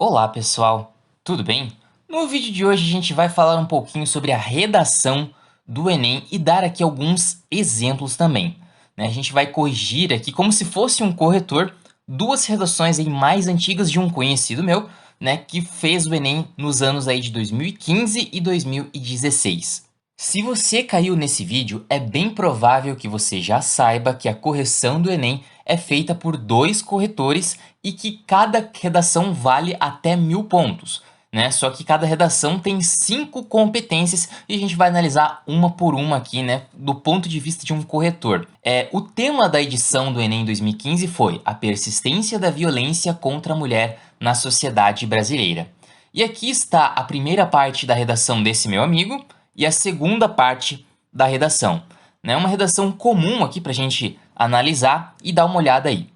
Olá, pessoal, tudo bem? No vídeo de hoje a gente vai falar um pouquinho sobre a redação do Enem e dar aqui alguns exemplos também, né? A gente vai corrigir aqui como se fosse um corretor duas redações aí mais antigas de um conhecido meu, né, que fez o Enem nos anos aí de 2015 e 2016. Se você caiu nesse vídeo, é bem provável que você já saiba que a correção do Enem é feita por dois corretores e que cada redação vale até 1.000 pontos, né? Só que cada redação tem 5 competências e a gente vai analisar uma por uma aqui, né? Do ponto de vista de um corretor. O tema da edição do Enem 2015 foi a persistência da violência contra a mulher na sociedade brasileira. E aqui está a primeira parte da redação desse meu amigo e a segunda parte da redação. Né? Uma redação comum aqui para a gente analisar e dar uma olhada aí.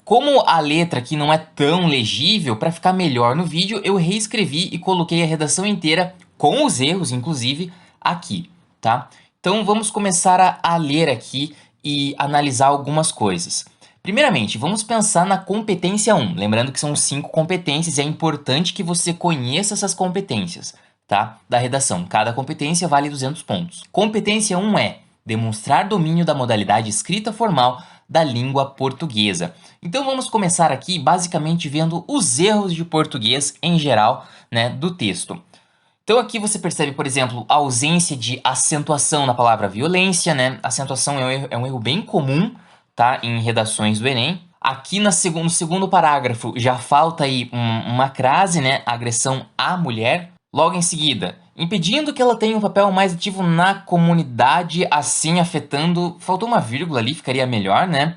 Como a letra aqui não é tão legível, para ficar melhor no vídeo, eu reescrevi e coloquei a redação inteira, com os erros, inclusive, aqui, tá? Então, vamos começar a ler aqui e analisar algumas coisas. Primeiramente, vamos pensar na competência 1. Lembrando que são 5 competências e é importante que você conheça essas competências, tá? Da redação. Cada competência vale 200 pontos. Competência 1 é demonstrar domínio da modalidade escrita formal da língua portuguesa. Então vamos começar aqui basicamente vendo os erros de português em geral, né, do texto. Então aqui você percebe, por exemplo, a ausência de acentuação na palavra violência, né? Acentuação é um erro bem comum, tá, em redações do Enem. Aqui no segundo parágrafo já falta aí uma crase, né? Agressão à mulher. Logo em seguida, impedindo que ela tenha um papel mais ativo na comunidade, assim afetando. Faltou uma vírgula ali, ficaria melhor, né?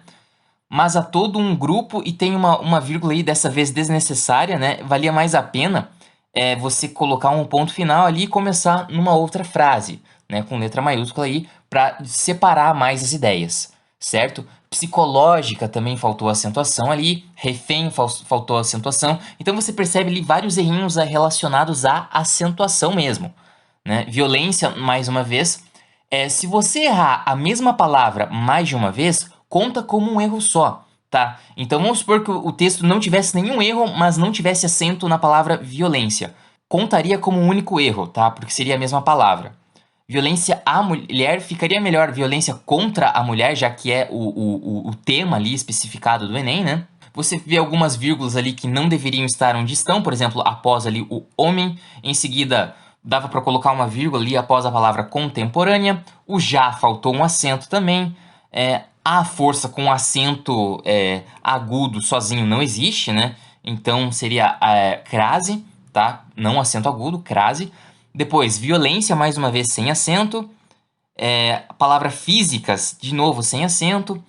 Mas a todo um grupo e tem uma vírgula aí, dessa vez desnecessária, né? Valia mais a pena você colocar um ponto final ali e começar numa outra frase, né? Com letra maiúscula aí, para separar mais as ideias, certo? Psicológica também faltou acentuação ali, refém faltou acentuação. Então você percebe ali vários errinhos relacionados à acentuação mesmo, né? Violência, mais uma vez. Se você errar a mesma palavra mais de uma vez, conta como um erro só, tá? Então vamos supor que o texto não tivesse nenhum erro, mas não tivesse acento na palavra violência. Contaria como um único erro, tá? Porque seria a mesma palavra. Violência à mulher ficaria melhor violência contra a mulher, já que é o tema ali especificado do Enem, né? Você vê algumas vírgulas ali que não deveriam estar onde estão, por exemplo, após ali o homem, em seguida dava para colocar uma vírgula ali após a palavra contemporânea, o já faltou um acento também, a força com acento agudo sozinho não existe, né? Então seria crase, tá? Não acento agudo, crase. Depois, violência, mais uma vez sem acento. A palavra físicas, de novo sem acento.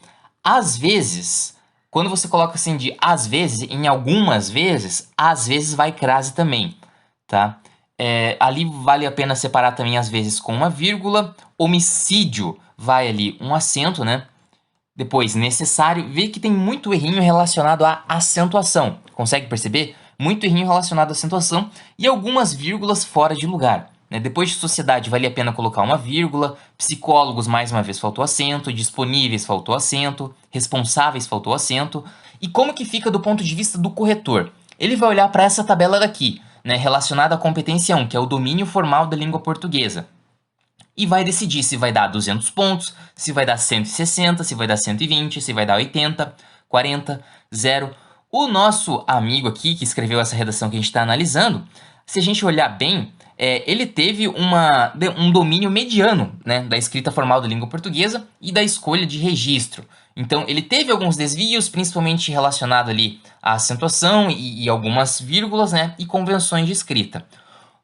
Às vezes, quando você coloca assim de às vezes, em algumas vezes, às vezes vai crase também, tá? Ali vale a pena separar também às vezes com uma vírgula. Homicídio vai ali um acento, né? Depois, necessário, vê que tem muito errinho relacionado à acentuação. Consegue perceber? Muito errinho relacionado à acentuação e algumas vírgulas fora de lugar, né? Depois de sociedade, vale a pena colocar uma vírgula. Psicólogos, mais uma vez, faltou acento. Disponíveis, faltou acento. Responsáveis, faltou acento. E como que fica do ponto de vista do corretor? Ele vai olhar para essa tabela daqui, né, relacionada à competência 1, que é o domínio formal da língua portuguesa, e vai decidir se vai dar 200 pontos, se vai dar 160, se vai dar 120, se vai dar 80, 40, 0. O nosso amigo aqui, que escreveu essa redação que a gente está analisando, se a gente olhar bem, ele teve um domínio mediano, né, da escrita formal da língua portuguesa e da escolha de registro. Então, ele teve alguns desvios, principalmente relacionado ali à acentuação e algumas vírgulas, né, e convenções de escrita.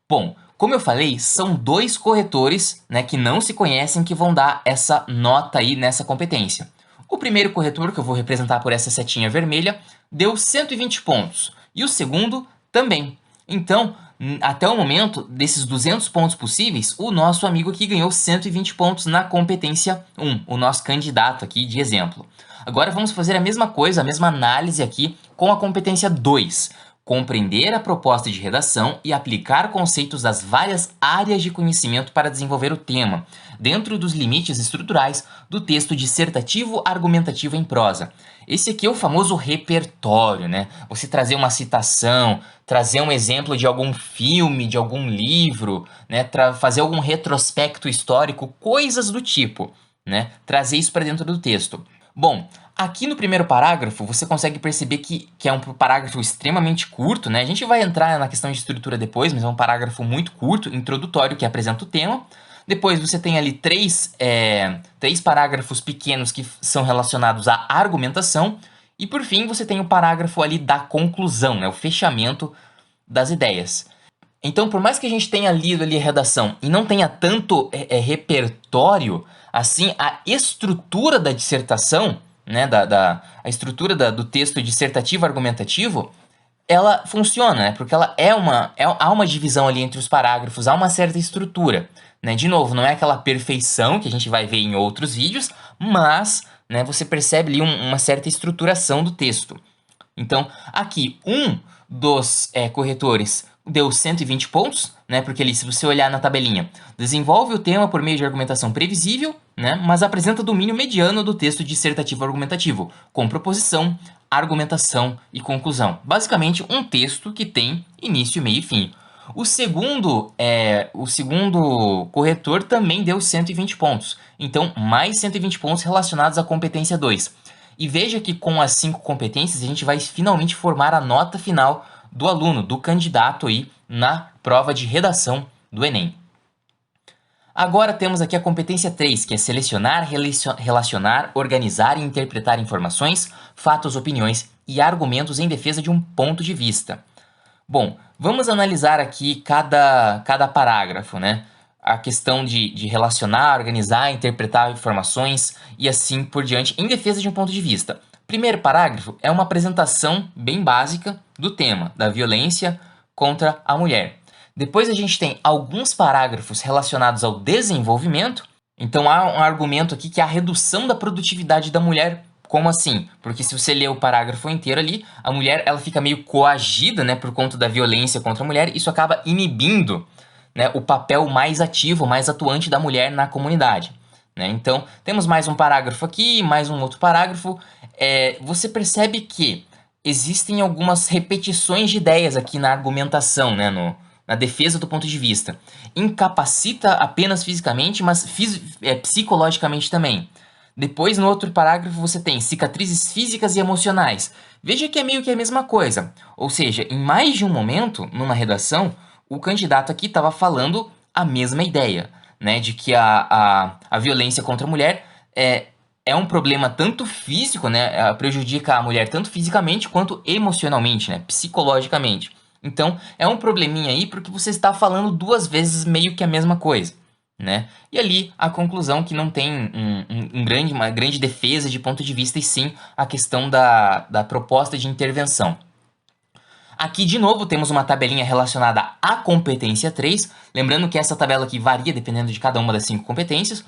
Bom, como eu falei, são dois corretores, né, que não se conhecem que vão dar essa nota aí nessa competência. O primeiro corretor, que eu vou representar por essa setinha vermelha, deu 120 pontos. E o segundo também. Então, até o momento, desses 200 pontos possíveis, o nosso amigo aqui ganhou 120 pontos na competência 1, o nosso candidato aqui de exemplo. Agora vamos fazer a mesma coisa, a mesma análise aqui com a competência 2. compreender a proposta de redação e aplicar conceitos das várias áreas de conhecimento para desenvolver o tema, dentro dos limites estruturais do texto dissertativo argumentativo em prosa. Esse aqui é o famoso repertório, né? Você trazer uma citação, trazer um exemplo de algum filme, de algum livro, né? Fazer algum retrospecto histórico, coisas do tipo, né? Trazer isso para dentro do texto. Bom, aqui no primeiro parágrafo você consegue perceber que é um parágrafo extremamente curto, né? A gente vai entrar na questão de estrutura depois, mas é um parágrafo muito curto, introdutório, que apresenta o tema. Depois você tem ali três parágrafos pequenos que são relacionados à argumentação. E por fim você tem o parágrafo ali da conclusão, né? O fechamento das ideias. Então, por mais que a gente tenha lido ali a redação e não tenha tanto repertório, assim, a estrutura da dissertação, né, a estrutura do texto dissertativo argumentativo, ela funciona, né, porque ela há uma divisão ali entre os parágrafos, há uma certa estrutura, né, de novo, não é aquela perfeição que a gente vai ver em outros vídeos, mas, né, você percebe ali uma certa estruturação do texto. Então, aqui, um dos corretores deu 120 pontos, né? Porque ali, se você olhar na tabelinha, desenvolve o tema por meio de argumentação previsível, né? Mas apresenta domínio mediano do texto dissertativo argumentativo, com proposição, argumentação e conclusão. Basicamente, um texto que tem início, meio e fim. O segundo corretor também deu 120 pontos. Então, mais 120 pontos relacionados à competência 2. E veja que com as 5 competências a gente vai finalmente formar a nota final do aluno, do candidato aí na prova de redação do Enem. Agora temos aqui a competência 3, que é selecionar, relacionar, organizar e interpretar informações, fatos, opiniões e argumentos em defesa de um ponto de vista. Bom, vamos analisar aqui cada parágrafo, né? A questão de relacionar, organizar, interpretar informações e assim por diante em defesa de um ponto de vista. Primeiro parágrafo é uma apresentação bem básica do tema, da violência contra a mulher. Depois a gente tem alguns parágrafos relacionados ao desenvolvimento. Então há um argumento aqui que é a redução da produtividade da mulher. Como assim? Porque se você ler o parágrafo inteiro ali, a mulher ela fica meio coagida, né, por conta da violência contra a mulher. Isso acaba inibindo, né, o papel mais ativo, mais atuante da mulher na comunidade. Né? Então, temos mais um parágrafo aqui, mais um outro parágrafo. Você percebe que existem algumas repetições de ideias aqui na argumentação, né, na defesa do ponto de vista. Incapacita apenas fisicamente, mas psicologicamente também. Depois, no outro parágrafo, você tem cicatrizes físicas e emocionais. Veja que é meio que a mesma coisa. Ou seja, em mais de um momento, numa redação, o candidato aqui estava falando a mesma ideia, né? De que a violência contra a mulher é um problema tanto físico, né? Prejudica a mulher tanto fisicamente quanto emocionalmente, né? Psicologicamente. Então, é um probleminha aí porque você está falando duas vezes meio que a mesma coisa. Né? E ali a conclusão que não tem uma grande defesa de ponto de vista, e sim a questão da proposta de intervenção. Aqui, de novo, temos uma tabelinha relacionada à competência 3, lembrando que essa tabela aqui varia dependendo de cada uma das 5 competências.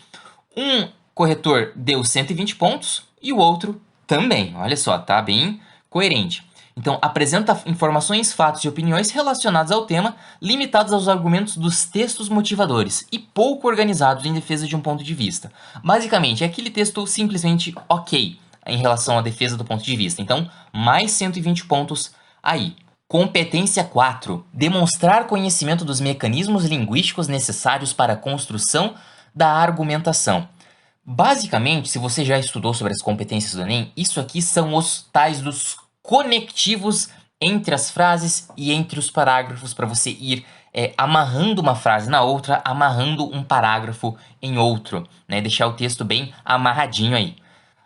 Um corretor deu 120 pontos e o outro também, olha só, tá bem coerente. Então, apresenta informações, fatos e opiniões relacionados ao tema, limitados aos argumentos dos textos motivadores e pouco organizados em defesa de um ponto de vista. Basicamente, é aquele texto simplesmente ok em relação à defesa do ponto de vista. Então, mais 120 pontos aí. Competência 4. Demonstrar conhecimento dos mecanismos linguísticos necessários para a construção da argumentação. Basicamente, se você já estudou sobre as competências do Enem, isso aqui são os tais dos conectivos entre as frases e entre os parágrafos para você ir amarrando uma frase na outra, amarrando um parágrafo em outro, né? Deixar o texto bem amarradinho aí.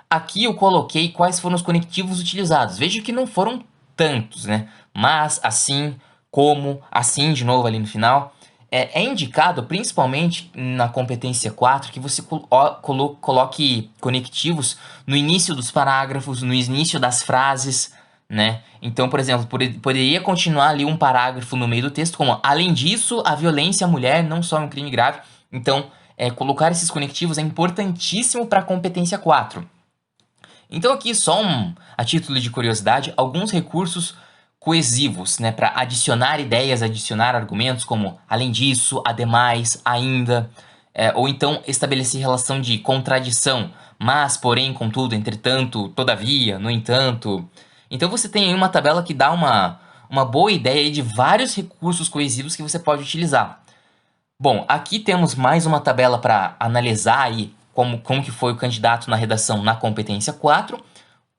Aqui eu coloquei quais foram os conectivos utilizados. Veja que não foram tantos, né? Mas, assim, como, assim de novo ali no final. É indicado, principalmente na competência 4, que você coloque conectivos no início dos parágrafos, no início das frases, né? Então, por exemplo, poderia continuar ali um parágrafo no meio do texto, como, além disso, a violência à mulher não só é um crime grave. Então, colocar esses conectivos é importantíssimo para a competência 4. Então, aqui, só a título de curiosidade, alguns recursos coesivos, né, para adicionar ideias, adicionar argumentos como além disso, ademais, ainda, ou então estabelecer relação de contradição, mas, porém, contudo, entretanto, todavia, no entanto. Então você tem aí uma tabela que dá uma boa ideia aí de vários recursos coesivos que você pode utilizar. Bom, aqui temos mais uma tabela para analisar aí como que foi o candidato na redação na competência 4.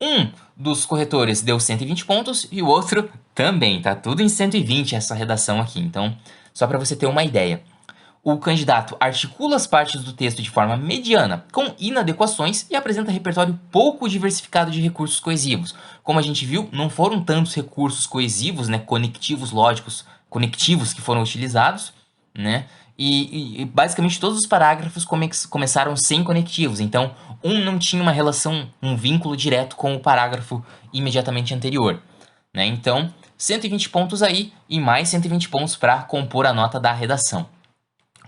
Um dos corretores deu 120 pontos e o outro também, tá tudo em 120 essa redação aqui. Então, só para você ter uma ideia. O candidato articula as partes do texto de forma mediana, com inadequações e apresenta repertório pouco diversificado de recursos coesivos. Como a gente viu, não foram tantos recursos coesivos, né, conectivos lógicos, conectivos que foram utilizados, né? E basicamente todos os parágrafos começaram sem conectivos, então um não tinha uma relação, um vínculo direto com o parágrafo imediatamente anterior, né? Então, 120 pontos aí e mais 120 pontos para compor a nota da redação.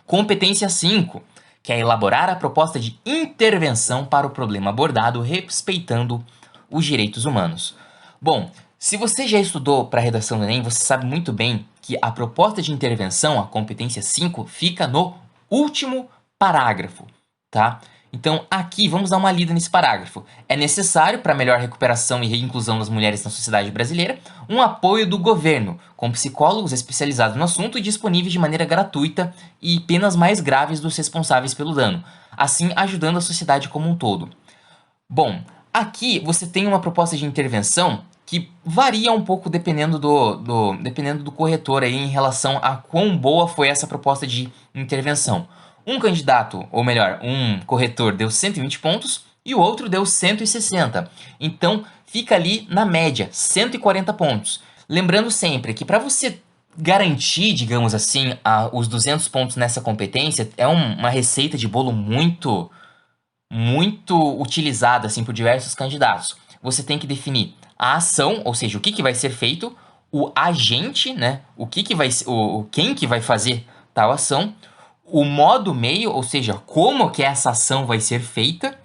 Competência 5, que é elaborar a proposta de intervenção para o problema abordado respeitando os direitos humanos. Bom, se você já estudou para a redação do Enem, você sabe muito bem que a proposta de intervenção, a competência 5, fica no último parágrafo, tá? Então, aqui, vamos dar uma lida nesse parágrafo. É necessário, para a melhor recuperação e reinclusão das mulheres na sociedade brasileira, um apoio do governo, com psicólogos especializados no assunto e disponíveis de maneira gratuita e penas mais graves dos responsáveis pelo dano, assim ajudando a sociedade como um todo. Bom, aqui você tem uma proposta de intervenção que varia um pouco dependendo dependendo do corretor aí em relação a quão boa foi essa proposta de intervenção. Um candidato, ou melhor, um corretor deu 120 pontos e o outro deu 160. Então, fica ali na média, 140 pontos. Lembrando sempre que para você garantir, digamos assim, os 200 pontos nessa competência, é uma receita de bolo muito utilizada assim por diversos candidatos. Você tem que definir a ação, ou seja, o que vai ser feito, o agente, né, o que vai quem que vai fazer tal ação, o modo meio, ou seja, como que essa ação vai ser feita,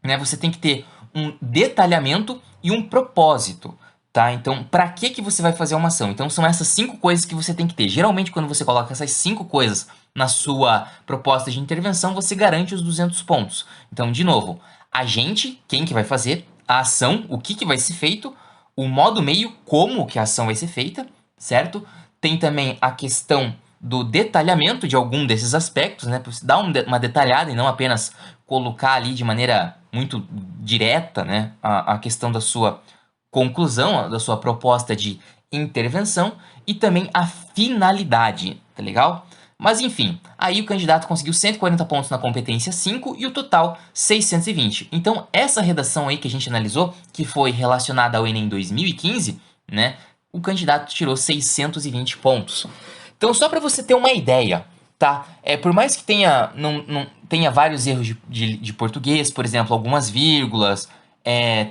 né? Você tem que ter um detalhamento e um propósito, tá? Então, para que você vai fazer uma ação? Então, são essas 5 coisas que você tem que ter. Geralmente, quando você coloca essas 5 coisas na sua proposta de intervenção, você garante os 200 pontos. Então, de novo, agente, quem que vai fazer, a ação, o que vai ser feito, o modo meio, como que a ação vai ser feita, certo? Tem também a questão do detalhamento de algum desses aspectos, né? Para você dar uma detalhada e não apenas colocar ali de maneira muito direta, né? A questão da sua conclusão, da sua proposta de intervenção e também a finalidade, tá legal? Mas enfim, aí o candidato conseguiu 140 pontos na competência 5 e o total 620. Então essa redação aí que a gente analisou, que foi relacionada ao Enem 2015, né? O candidato tirou 620 pontos. Então, só para você ter uma ideia, tá? Por mais que não tenha vários erros de português, por exemplo, algumas vírgulas,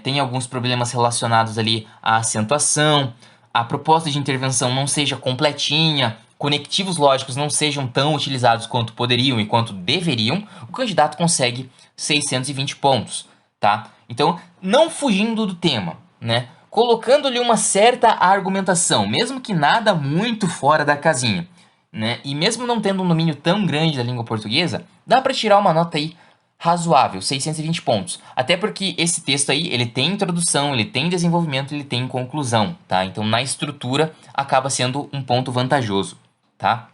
tem alguns problemas relacionados ali à acentuação, a proposta de intervenção não seja completinha, conectivos lógicos não sejam tão utilizados quanto poderiam e quanto deveriam, o candidato consegue 620 pontos, tá? Então, não fugindo do tema, né? Colocando-lhe uma certa argumentação, mesmo que nada muito fora da casinha, né? E mesmo não tendo um domínio tão grande da língua portuguesa, dá para tirar uma nota aí razoável, 620 pontos. Até porque esse texto aí, ele tem introdução, ele tem desenvolvimento, ele tem conclusão, tá? Então, na estrutura, acaba sendo um ponto vantajoso, tá?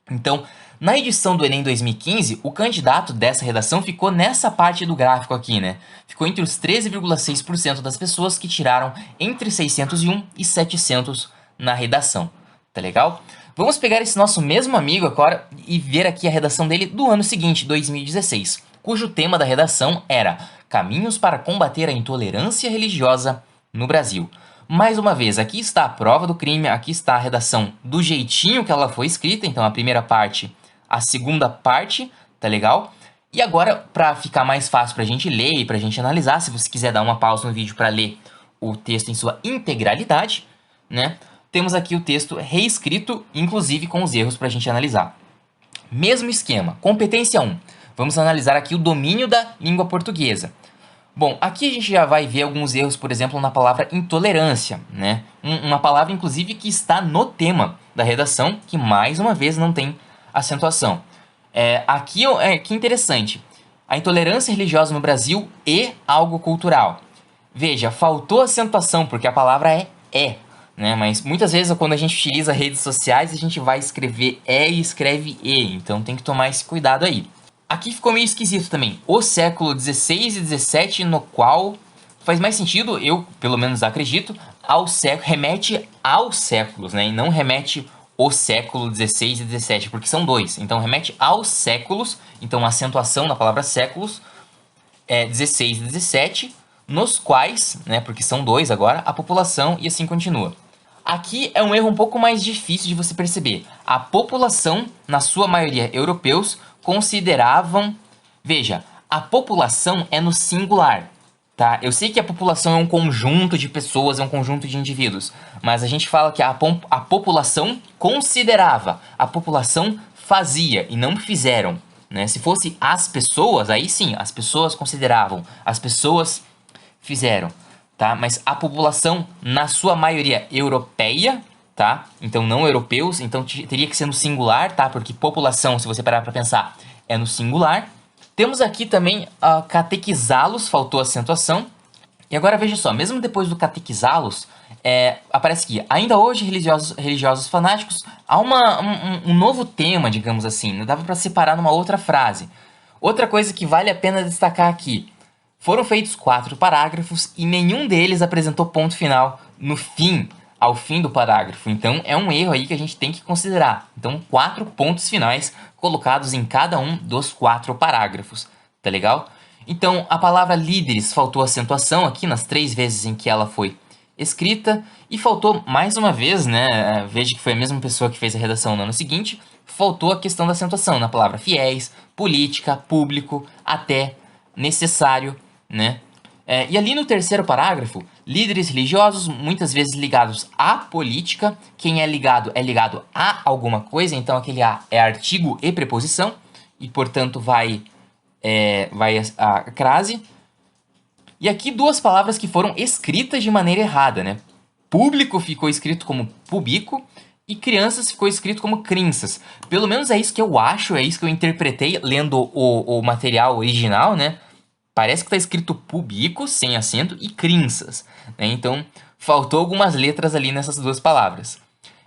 Então, na edição do Enem 2015, o candidato dessa redação ficou nessa parte do gráfico aqui, né? Ficou entre os 13,6% das pessoas que tiraram entre 601 e 700 na redação, tá legal? Vamos pegar esse nosso mesmo amigo agora e ver aqui a redação dele do ano seguinte, 2016, cujo tema da redação era Caminhos para combater a intolerância religiosa no Brasil. Mais uma vez, aqui está a prova do crime, aqui está a redação do jeitinho que ela foi escrita, então a primeira parte, a segunda parte, tá legal? E agora, para ficar mais fácil para a gente ler e para a gente analisar, se você quiser dar uma pausa no vídeo para ler o texto em sua integralidade, né? Temos aqui o texto reescrito, inclusive com os erros para a gente analisar. Mesmo esquema, competência 1. Vamos analisar aqui o domínio da língua portuguesa. Bom, aqui a gente já vai ver alguns erros, por exemplo, na palavra intolerância, né? uma palavra, inclusive, que está no tema da redação, que mais uma vez não tem acentuação. Aqui que interessante. A intolerância religiosa no Brasil e algo cultural. Veja, faltou acentuação, porque a palavra é, né? Mas muitas vezes quando a gente utiliza redes sociais, a gente vai escrever e escreve e. Então tem que tomar esse cuidado aí. Aqui ficou meio esquisito também. O século XVI e XVII, no qual faz mais sentido, eu pelo menos acredito, remete aos séculos, né? E não remete o século XVI e XVII, porque são dois. Então remete aos séculos, então a acentuação na palavra séculos é 16 e 17, nos quais, né, porque são dois agora, a população e assim continua. Aqui é um erro um pouco mais difícil de você perceber. A população, na sua maioria europeus, consideravam... Veja, a população é no singular, tá? Eu sei que a população é um conjunto de pessoas, é um conjunto de indivíduos, mas a gente fala que a população considerava, a população fazia e não fizeram, né? Se fosse as pessoas, aí sim, as pessoas consideravam, as pessoas fizeram, tá? Mas a população, na sua maioria europeia, tá? Então não europeus, então teria que ser no singular, tá? Porque população, se você parar para pensar, é no singular. Temos aqui também catequizá-los, faltou acentuação. E agora veja só, mesmo depois do catequizá-los, aparece que ainda hoje religiosos fanáticos, há um novo tema, digamos assim, não dava para separar numa outra frase. Outra coisa que vale a pena destacar aqui, foram feitos 4 parágrafos e nenhum deles apresentou ponto final ao fim do parágrafo. Então é um erro aí que a gente tem que considerar. Então 4 pontos finais colocados em cada um dos 4 parágrafos, tá legal? Então a palavra líderes faltou acentuação aqui nas 3 vezes em que ela foi escrita e faltou mais uma vez, né? Veja que foi a mesma pessoa que fez a redação no ano seguinte, faltou a questão da acentuação na palavra fiéis, política, público, até, necessário, né? E ali no terceiro parágrafo, líderes religiosos, muitas vezes ligados à política. Quem é ligado a alguma coisa, então aquele a é artigo e preposição, e portanto vai a crase. E aqui 2 palavras que foram escritas de maneira errada, né? Público ficou escrito como pubico e crianças ficou escrito como crinças. Pelo menos é isso que eu acho, é isso que eu interpretei lendo o material original, né? Parece que está escrito pubico, sem acento, e crinças, né? Então, faltou algumas letras ali nessas 2 palavras.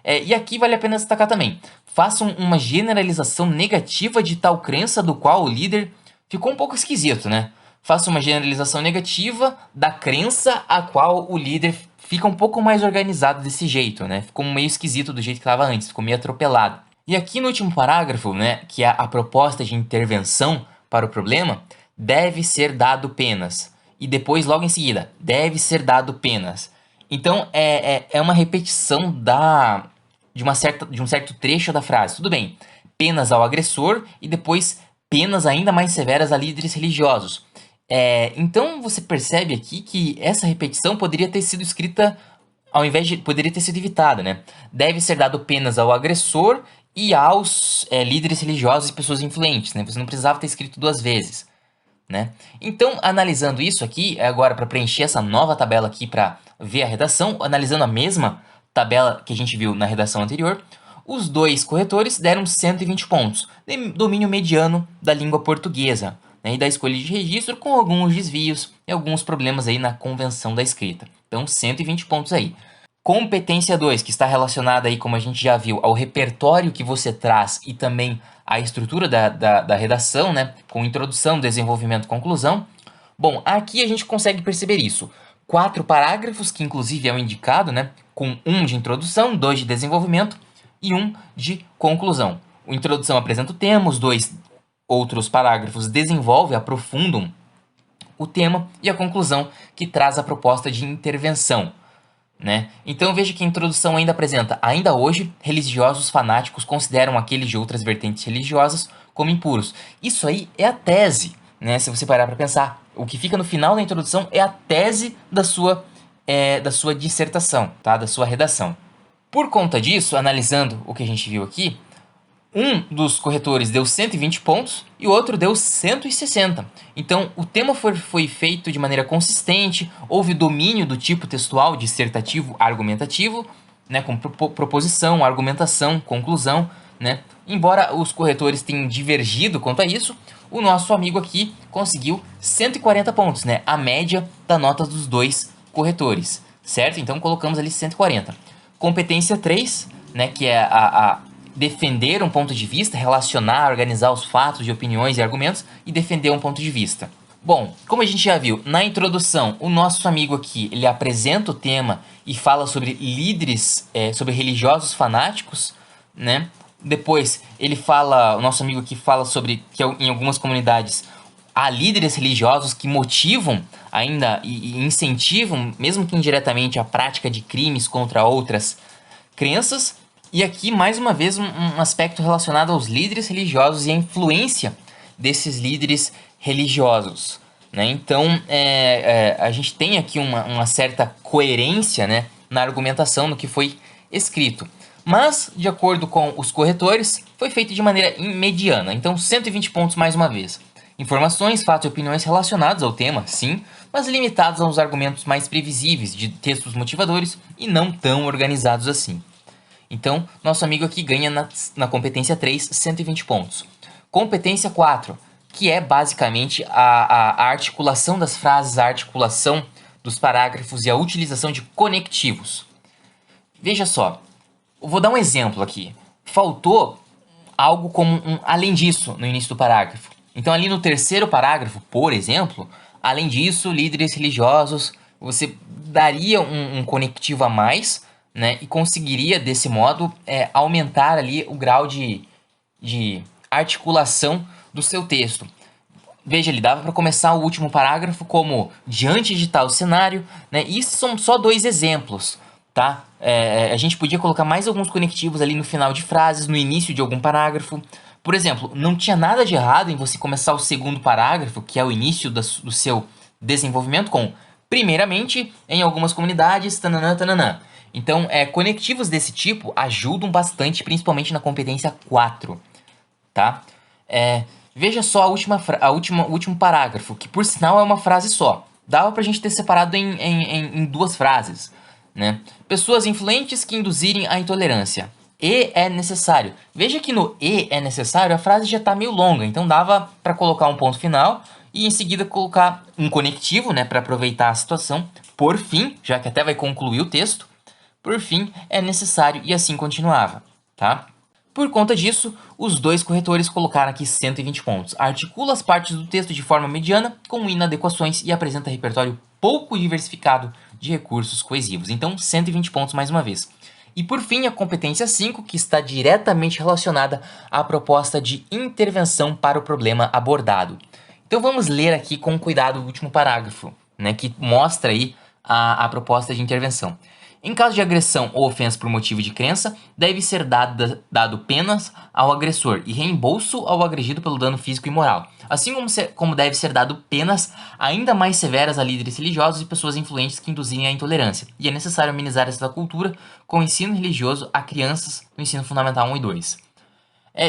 E aqui vale a pena destacar também. Façam uma generalização negativa de tal crença do qual o líder... Ficou um pouco esquisito, né? Faça uma generalização negativa da crença a qual o líder fica um pouco mais organizado desse jeito, né? Ficou meio esquisito do jeito que estava antes, ficou meio atropelado. E aqui no último parágrafo, né, que é a proposta de intervenção para o problema, deve ser dado penas. E depois, logo em seguida, deve ser dado penas. Então, é uma repetição de um certo trecho da frase. Tudo bem, penas ao agressor e depois penas ainda mais severas a líderes religiosos. Então, você percebe aqui que essa repetição poderia ter sido escrita, poderia ter sido evitada, né? Deve ser dado penas ao agressor e aos líderes religiosos e pessoas influentes, né? Você não precisava ter escrito 2 vezes. Né? Então, analisando isso aqui, agora para preencher essa nova tabela aqui para ver a redação, analisando a mesma tabela que a gente viu na redação anterior, os 2 corretores deram 120 pontos, de domínio mediano da língua portuguesa, né? E da escolha de registro com alguns desvios e alguns problemas aí na convenção da escrita. Então, 120 pontos aí. Competência 2, que está relacionada aí, como a gente já viu, ao repertório que você traz e também à estrutura da redação, né? Com introdução, desenvolvimento, conclusão. Bom, aqui a gente consegue perceber isso. 4 parágrafos, que inclusive é o indicado, né? Com 1 de introdução, 2 de desenvolvimento e 1 de conclusão. O introdução apresenta o tema, os 2 outros parágrafos desenvolvem, aprofundam o tema e a conclusão que traz a proposta de intervenção. Né? Então veja que a introdução ainda apresenta, ainda hoje, religiosos fanáticos consideram aqueles de outras vertentes religiosas como impuros. Isso aí é a tese, né? Se você parar para pensar. O que fica no final da introdução é a tese da sua dissertação, tá? Da sua redação. Por conta disso, analisando o que a gente viu aqui, Um dos corretores deu 120 pontos e o outro deu 160. Então, o tema foi feito de maneira consistente, houve domínio do tipo textual dissertativo argumentativo, né, com proposição, argumentação, conclusão, né? Embora os corretores tenham divergido quanto a isso, o nosso amigo aqui conseguiu 140 pontos, né? A média da nota dos dois corretores, certo? Então, colocamos ali 140. Competência 3, né, que é a defender um ponto de vista, relacionar, organizar os fatos de opiniões e argumentos e defender um ponto de vista. Bom, como a gente já viu, na introdução, o nosso amigo aqui, ele apresenta o tema e fala sobre líderes, sobre religiosos fanáticos, né? Depois, o nosso amigo aqui fala sobre que em algumas comunidades há líderes religiosos que motivam ainda e incentivam, mesmo que indiretamente, a prática de crimes contra outras crenças. E aqui, mais uma vez, um aspecto relacionado aos líderes religiosos e a influência desses líderes religiosos, né? Então, a gente tem aqui uma certa coerência, né, na argumentação do que foi escrito. Mas, de acordo com os corretores, foi feito de maneira mediana. Então, 120 pontos mais uma vez. Informações, fatos e opiniões relacionados ao tema, sim, mas limitados aos argumentos mais previsíveis de textos motivadores e não tão organizados assim. Então, nosso amigo aqui ganha na competência 3, 120 pontos. Competência 4, que é basicamente a articulação das frases, a articulação dos parágrafos e a utilização de conectivos. Veja só, eu vou dar um exemplo aqui. Faltou algo como um além disso no início do parágrafo. Então, ali no terceiro parágrafo, por exemplo, além disso, líderes religiosos, você daria um conectivo a mais, né, e conseguiria, desse modo, aumentar ali o grau de articulação do seu texto. Veja, ele dava para começar o último parágrafo como diante de tal cenário, né? Isso são só dois exemplos, tá? A gente podia colocar mais alguns conectivos ali no final de frases, no início de algum parágrafo. Por exemplo, não tinha nada de errado em você começar o segundo parágrafo, que é o início do seu desenvolvimento, com primeiramente, em algumas comunidades, tananã, tananã. Então, conectivos desse tipo ajudam bastante, principalmente na competência 4, tá? Veja só o último parágrafo, que por sinal é uma frase só. Dava pra gente ter separado em duas frases, né? Pessoas influentes que induzirem a intolerância. E é necessário. Veja que no e é necessário a frase já está meio longa, então dava para colocar um ponto final e em seguida colocar um conectivo, né, para aproveitar a situação. Por fim, já que até vai concluir o texto, por fim é necessário e assim continuava, tá? Por conta disso, os dois corretores colocaram aqui 120 pontos. Articula as partes do texto de forma mediana, com inadequações e apresenta repertório pouco diversificado de recursos coesivos. Então, 120 pontos mais uma vez. E por fim, a competência 5, que está diretamente relacionada à proposta de intervenção para o problema abordado. Então vamos ler aqui com cuidado o último parágrafo, né, que mostra aí a proposta de intervenção. Em caso de agressão ou ofensa por motivo de crença, deve ser dado penas ao agressor e reembolso ao agredido pelo dano físico e moral, assim como deve ser dado penas ainda mais severas a líderes religiosos e pessoas influentes que induzirem a intolerância, e é necessário amenizar essa cultura com o ensino religioso a crianças no ensino fundamental 1 e 2.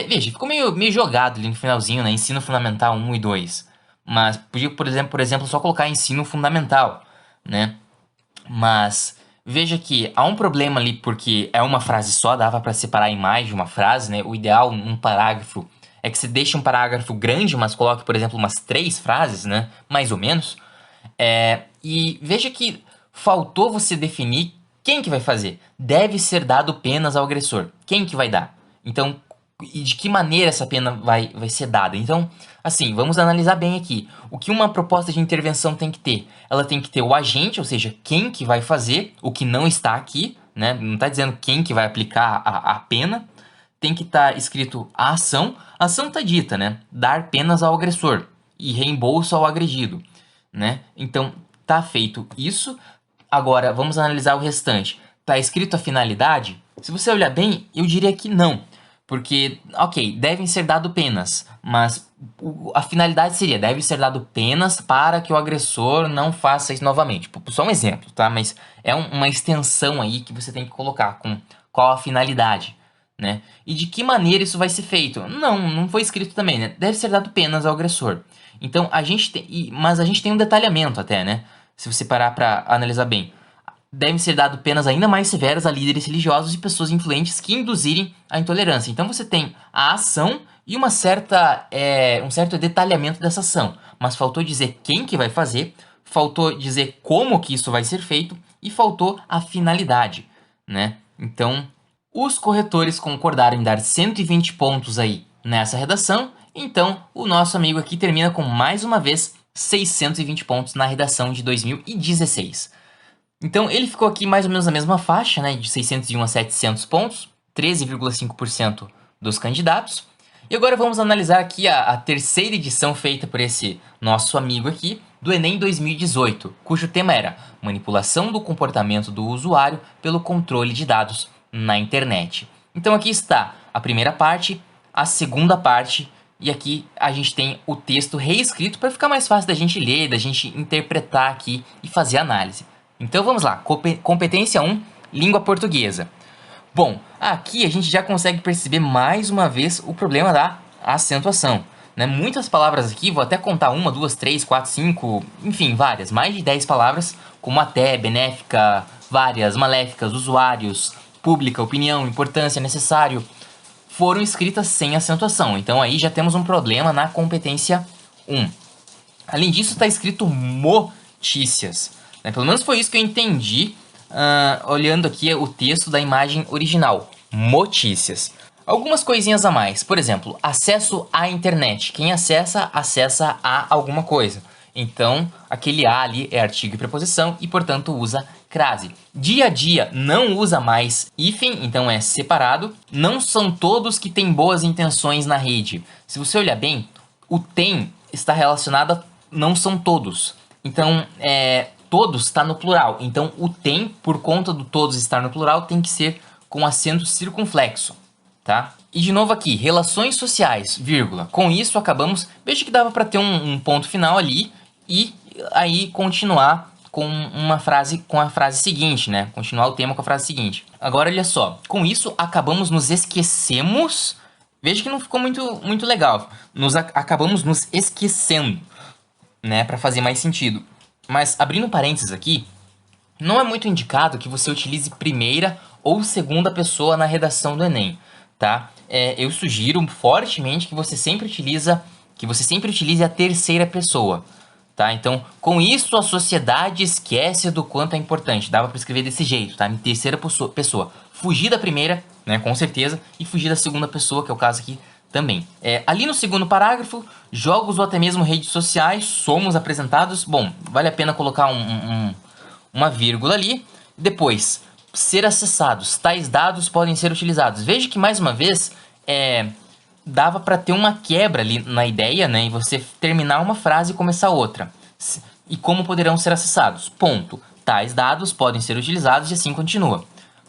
Veja, ficou meio jogado ali no finalzinho, né? Ensino fundamental 1 e 2. Mas podia, por exemplo, só colocar ensino fundamental, né? Mas veja que há um problema ali porque é uma frase só, dava para separar em mais de uma frase, né? O ideal num parágrafo é que você deixe um parágrafo grande, mas coloque, por exemplo, umas 3 frases, né? Mais ou menos. E veja que faltou você definir quem que vai fazer. Deve ser dado penas ao agressor. Quem que vai dar? Então, e de que maneira essa pena vai ser dada? Então, assim, vamos analisar bem aqui. O que uma proposta de intervenção tem que ter? Ela tem que ter o agente, ou seja, quem que vai fazer, o que não está aqui, né? Não está dizendo quem que vai aplicar a pena. Tem que estar escrito a ação. A ação está dita, né? Dar penas ao agressor e reembolso ao agredido, né? Então, tá feito isso. Agora, vamos analisar o restante. Tá escrito a finalidade? Se você olhar bem, eu diria que não. Porque, ok, devem ser dado penas, mas a finalidade seria, deve ser dado penas para que o agressor não faça isso novamente. Só um exemplo, tá? Mas é uma extensão aí que você tem que colocar com qual a finalidade, né? E de que maneira isso vai ser feito? Não foi escrito também, né? Deve ser dado penas ao agressor. Então, mas a gente tem um detalhamento até, né? Se você parar para analisar bem. Devem ser dadas penas ainda mais severas a líderes religiosos e pessoas influentes que induzirem a intolerância. Então você tem a ação e um certo detalhamento dessa ação. Mas faltou dizer quem que vai fazer, faltou dizer como que isso vai ser feito e faltou a finalidade, né? Então, os corretores concordaram em dar 120 pontos aí nessa redação. Então, o nosso amigo aqui termina com, mais uma vez, 620 pontos na redação de 2016. Então, ele ficou aqui mais ou menos na mesma faixa, né, de 601 a 700 pontos, 13,5% dos candidatos. E agora vamos analisar aqui a terceira edição feita por esse nosso amigo aqui, do Enem 2018, cujo tema era manipulação do comportamento do usuário pelo controle de dados na internet. Então aqui está a primeira parte, a segunda parte, e aqui a gente tem o texto reescrito para ficar mais fácil da gente ler, da gente interpretar aqui e fazer análise. Então vamos lá, competência 1, língua portuguesa. Bom, aqui a gente já consegue perceber mais uma vez o problema da acentuação, né? Muitas palavras aqui, vou até contar 1, 2, 3, 4, 5, enfim, várias, mais de 10 palavras, como até, benéfica, várias, maléficas, usuários, pública, opinião, importância, necessário, foram escritas sem acentuação. Então aí já temos um problema na competência 1. Além disso, está escrito motícias. Pelo menos foi isso que eu entendi olhando aqui o texto da imagem original. Motícias. Algumas coisinhas a mais. Por exemplo, acesso à internet. Quem acessa, acessa a alguma coisa. Então, aquele a ali é artigo e preposição e, portanto, usa crase. Dia a dia não usa mais hífen, então é separado. Não são todos que têm boas intenções na rede. Se você olhar bem, o tem está relacionado a não são todos. Então, todos está no plural. Então, o tem, por conta do todos estar no plural, tem que ser com acento circunflexo, tá? E de novo aqui, relações sociais, vírgula. Com isso, acabamos... Veja que dava para ter um ponto final ali e aí continuar com a frase seguinte, né? Continuar o tema com a frase seguinte. Agora, olha só. Com isso, acabamos nos esquecemos... Veja que não ficou muito legal. Acabamos nos esquecendo, né? Para fazer mais sentido. Mas, abrindo parênteses aqui, não é muito indicado que você utilize primeira ou segunda pessoa na redação do Enem, tá? Eu sugiro fortemente que você sempre utilize a terceira pessoa, tá? Então, com isso, a sociedade esquece do quanto é importante. Dava para escrever desse jeito, tá? Em terceira pessoa. Fugir da primeira, né? Com certeza, e fugir da segunda pessoa, que é o caso aqui também. Ali no segundo parágrafo, jogos ou até mesmo redes sociais, somos apresentados. Bom, vale a pena colocar uma vírgula ali. Depois, ser acessados. Tais dados podem ser utilizados. Veja que, mais uma vez, dava para ter uma quebra ali na ideia, né? E você terminar uma frase e começar outra. E como poderão ser acessados? Ponto. Tais dados podem ser utilizados e assim continua.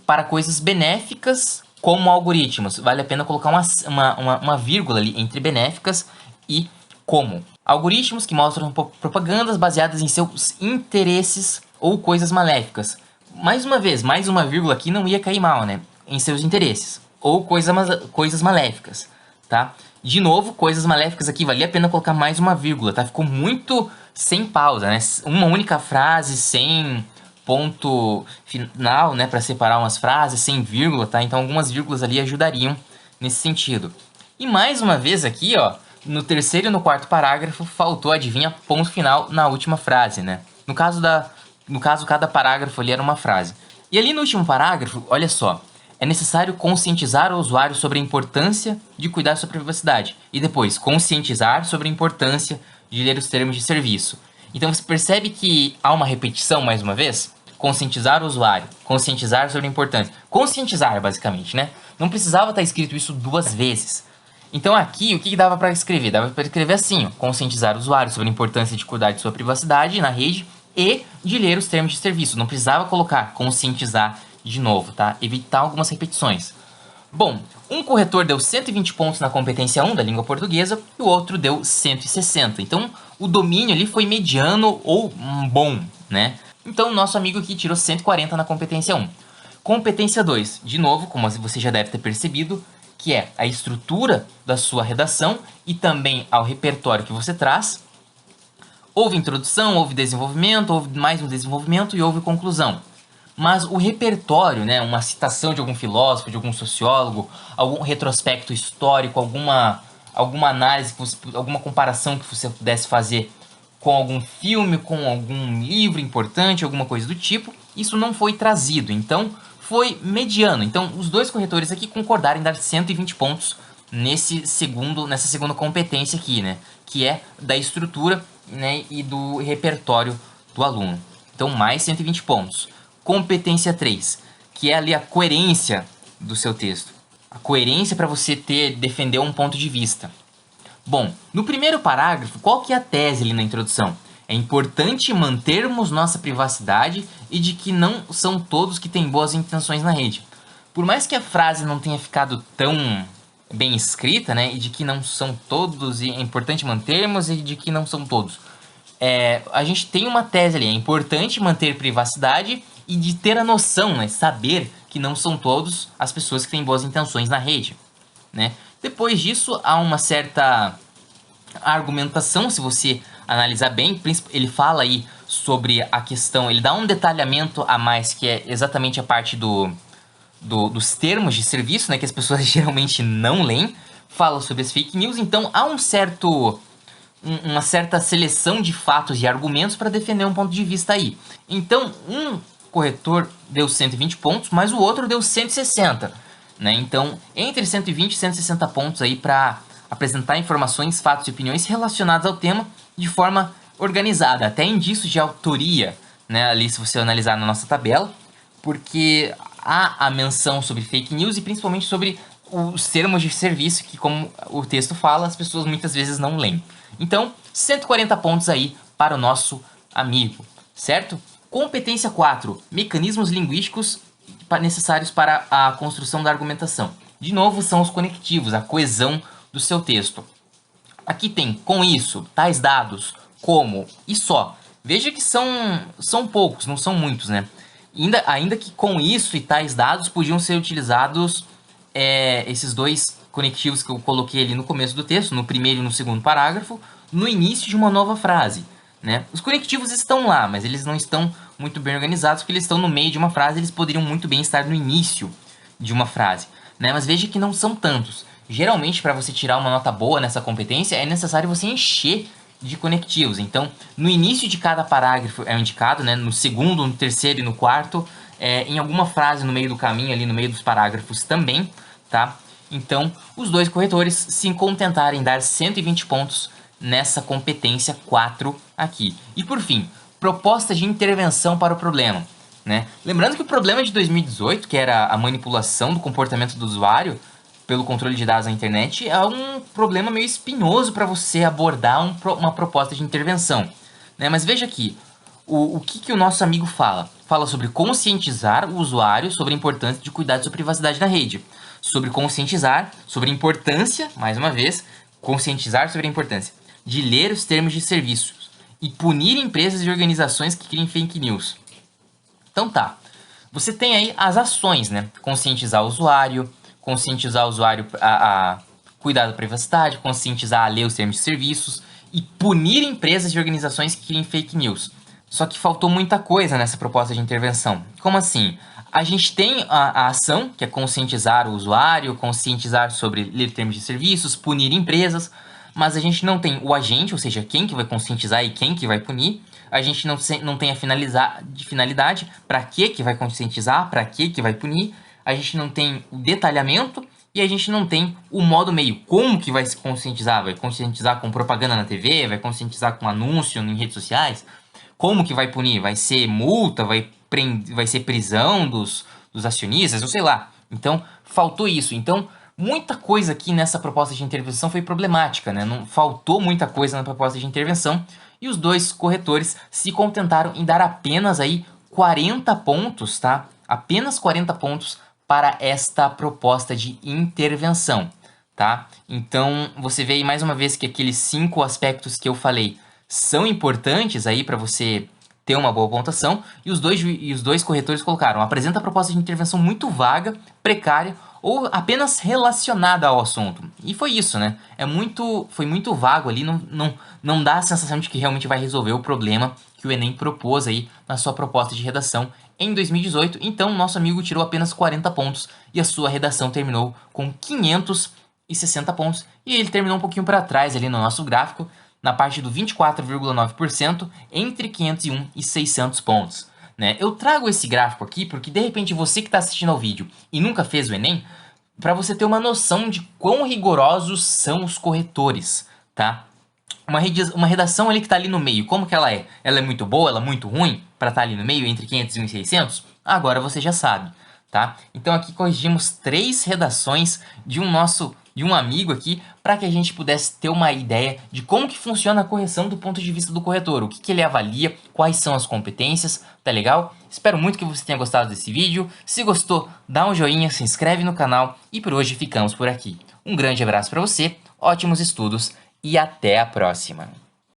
Para coisas benéficas, como algoritmos. Vale a pena colocar uma vírgula ali entre benéficas e como. Algoritmos que mostram propagandas baseadas em seus interesses ou coisas maléficas. Mais uma vez, mais uma vírgula aqui não ia cair mal, né? Em seus interesses. Ou coisas maléficas, tá? De novo, coisas maléficas aqui, valia a pena colocar mais uma vírgula, tá? Ficou muito sem pausa, né? Uma única frase, sem ponto final, né? Para separar umas frases, sem vírgula, tá? Então, algumas vírgulas ali ajudariam nesse sentido. E mais uma vez aqui, ó, no terceiro e no quarto parágrafo, faltou, adivinha, ponto final na última frase, né? No caso, cada parágrafo ali era uma frase. E ali no último parágrafo, olha só. É necessário conscientizar o usuário sobre a importância de cuidar da sua privacidade. E depois, conscientizar sobre a importância de ler os termos de serviço. Então você percebe que há uma repetição, mais uma vez? Conscientizar o usuário. Conscientizar sobre a importância. Conscientizar, basicamente, né? Não precisava estar escrito isso 2 vezes. Então aqui, o que dava para escrever? Dava para escrever assim, ó, conscientizar o usuário sobre a importância de cuidar de sua privacidade na rede e de ler os termos de serviço. Não precisava colocar conscientizar de novo, tá? Evitar algumas repetições. Bom, um corretor deu 120 pontos na competência 1 da língua portuguesa e o outro deu 160. Então, o domínio ali foi mediano ou bom, né? Então, o nosso amigo aqui tirou 140 na competência 1. Competência 2, de novo, como você já deve ter percebido, que é a estrutura da sua redação e também ao repertório que você traz. Houve introdução, houve desenvolvimento, houve mais um desenvolvimento e houve conclusão. Mas o repertório, né, uma citação de algum filósofo, de algum sociólogo, algum retrospecto histórico, alguma análise, alguma comparação que você pudesse fazer com algum filme, com algum livro importante, alguma coisa do tipo, isso não foi trazido. Então, foi mediano. Então, os dois corretores aqui concordaram em dar 120 pontos nessa segunda competência aqui, né? Que é da estrutura, né, e do repertório do aluno. Então, mais 120 pontos. Competência 3, que é ali a coerência do seu texto. A coerência para você defender um ponto de vista. Bom, no primeiro parágrafo, qual que é a tese ali na introdução? É importante mantermos nossa privacidade e de que não são todos que têm boas intenções na rede. Por mais que a frase não tenha ficado tão bem escrita, né, e de que não são todos, e é importante mantermos, e de que não são todos. A gente tem uma tese ali, é importante manter privacidade e de ter a noção, né, saber que não são todos as pessoas que têm boas intenções na rede, né? Depois disso, há uma certa argumentação, se você analisar bem, ele fala aí sobre a questão, ele dá um detalhamento a mais, que é exatamente a parte dos termos de serviço, né, que as pessoas geralmente não leem, fala sobre as fake news, então há uma certa seleção de fatos e argumentos para defender um ponto de vista aí. Então, um corretor deu 120 pontos, mas o outro deu 160, né? Então, entre 120 e 160 pontos aí para apresentar informações, fatos e opiniões relacionados ao tema de forma organizada, até indícios de autoria, né? Ali, se você analisar na nossa tabela, porque há a menção sobre fake news e principalmente sobre os termos de serviço que, como o texto fala, as pessoas muitas vezes não leem. Então, 140 pontos aí para o nosso amigo, certo? Competência 4, mecanismos linguísticos necessários para a construção da argumentação. De novo, são os conectivos, a coesão do seu texto. Aqui tem com isso, tais dados, como e só. Veja que são poucos, não são muitos, né? Ainda que com isso e tais dados podiam ser utilizados esses dois conectivos que eu coloquei ali no começo do texto, no primeiro e no segundo parágrafo, no início de uma nova frase, né? Os conectivos estão lá, mas eles não estão muito bem organizados, porque eles estão no meio de uma frase, eles poderiam muito bem estar no início de uma frase, né? Mas veja que não são tantos. Geralmente, para você tirar uma nota boa nessa competência, é necessário você encher de conectivos. Então, no início de cada parágrafo é indicado, né? No segundo, no terceiro e no quarto, em alguma frase no meio do caminho, ali no meio dos parágrafos também, tá? Então, os dois corretores se contentaram em dar 120 pontos nessa competência 4 aqui. E por fim, proposta de intervenção para o problema, né? Lembrando que o problema de 2018, que era a manipulação do comportamento do usuário pelo controle de dados na internet, é um problema meio espinhoso para você abordar uma proposta de intervenção, né? Mas veja aqui, o que o nosso amigo fala? Fala sobre conscientizar o usuário sobre a importância de cuidar de sua privacidade na rede. Sobre conscientizar, sobre a importância, mais uma vez, conscientizar sobre a importância de ler os termos de serviços e punir empresas e organizações que criem fake news. Então tá, você tem aí as ações, né? Conscientizar o usuário a cuidar da privacidade, conscientizar a ler os termos de serviços e punir empresas e organizações que criem fake news. Só que faltou muita coisa nessa proposta de intervenção. Como assim? A gente tem a ação, que é conscientizar o usuário, conscientizar sobre ler termos de serviços, punir empresas, mas a gente não tem o agente, ou seja, quem que vai conscientizar e quem que vai punir. A gente não tem a finalidade, para que vai conscientizar, para que vai punir. A gente não tem o detalhamento e a gente não tem o modo meio. Como que vai se conscientizar? Vai conscientizar com propaganda na TV? Vai conscientizar com anúncio em redes sociais? Como que vai punir? Vai ser multa? Vai ser prisão dos acionistas? Eu sei lá. Então, faltou isso. Então, muita coisa aqui nessa proposta de intervenção foi problemática, né? Não faltou muita coisa na proposta de intervenção e os dois corretores se contentaram em dar apenas aí 40 pontos, tá? Apenas 40 pontos para esta proposta de intervenção, tá? Então, você vê aí mais uma vez que aqueles 5 aspectos que eu falei são importantes aí para você ter uma boa pontuação, e os dois corretores colocaram: apresenta a proposta de intervenção muito vaga, precária ou apenas relacionada ao assunto. E foi isso, né? Foi muito vago ali, não dá a sensação de que realmente vai resolver o problema que o Enem propôs aí na sua proposta de redação em 2018. Então, nosso amigo tirou apenas 40 pontos e a sua redação terminou com 560 pontos. E ele terminou um pouquinho para trás ali no nosso gráfico, na parte do 24,9%, entre 501 e 600 pontos. Né? Eu trago esse gráfico aqui porque, de repente, você que está assistindo ao vídeo e nunca fez o Enem, para você ter uma noção de quão rigorosos são os corretores, tá? Uma redação ali que está ali no meio, como que ela é? Ela é muito boa, ela é muito ruim para estar ali no meio, entre 501 e 600? Agora você já sabe, tá? Então aqui corrigimos 3 redações de um amigo aqui, para que a gente pudesse ter uma ideia de como que funciona a correção do ponto de vista do corretor, o que que ele avalia, quais são as competências, tá legal? Espero muito que você tenha gostado desse vídeo. Se gostou, dá um joinha, se inscreve no canal e por hoje ficamos por aqui. Um grande abraço para você, ótimos estudos e até a próxima!